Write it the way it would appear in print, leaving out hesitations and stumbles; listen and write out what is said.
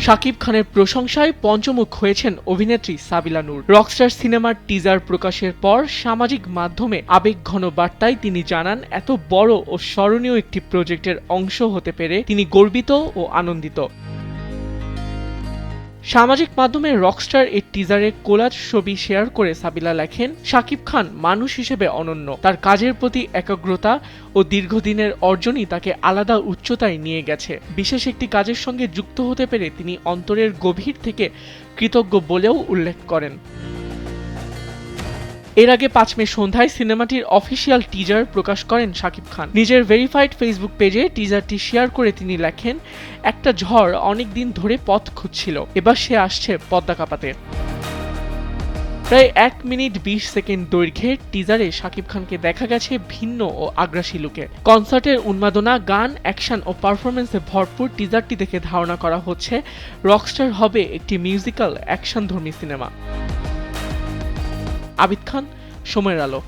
শাকিব খানের প্রশংসায় পঞ্চমুখ হয়েছেন অভিনেত্রী সাবিলা নূর। রকস্টার সিনেমার টিজার প্রকাশের পর সামাজিক মাধ্যমে আবেগঘন বার্তায় তিনি জানান, এত বড় ও স্মরণীয় একটি প্রজেক্টের অংশ হতে পেরে তিনি গর্বিত ও আনন্দিত। সামাজিক মাধ্যমে রকস্টার এর টিজারের কোলাজ ছবি শেয়ার করে সাবিলা লেখেন, শাকিব খান মানুষ হিসেবে অনন্য, তার কাজের প্রতি একাগ্রতা ও দীর্ঘদিনের অর্জনই তাকে আলাদা উচ্চতায় নিয়ে গেছে। বিশেষ একটি কাজের সঙ্গে যুক্ত হতে পেরে তিনি অন্তরের গভীর থেকে কৃতজ্ঞ বলেও উল্লেখ করেন। এর আগে 5 মে সন্ধ্যায় সিনেমাটির অফিসিয়াল টিজার প্রকাশ করেন শাকিব খান। নিজের ভেরিফাইড ফেসবুক পেজে টিজারটি শেয়ার করে তিনি লেখেন, একটা ঝড় অনেক দিন ধরে পথ খুঁজছিল, এবার সে আসছে পদ্মা কাঁপাতে। প্রায় 1 মিনিট 20 সেকেন্ড দৈর্ঘ্যের টিজারে শাকিব খানকে দেখা গেছে ভিন্ন ও আগ্রাসী লুকে। কনসার্টের উন্মাদনা, গান, অ্যাকশন ও পারফরমেন্সে ভরপুর টিজারটি দেখে ধারণা করা হচ্ছে রকস্টার হবে একটি মিউজিক্যাল অ্যাকশনধর্মী সিনেমা। আবিদ খান, সময়ের আলো।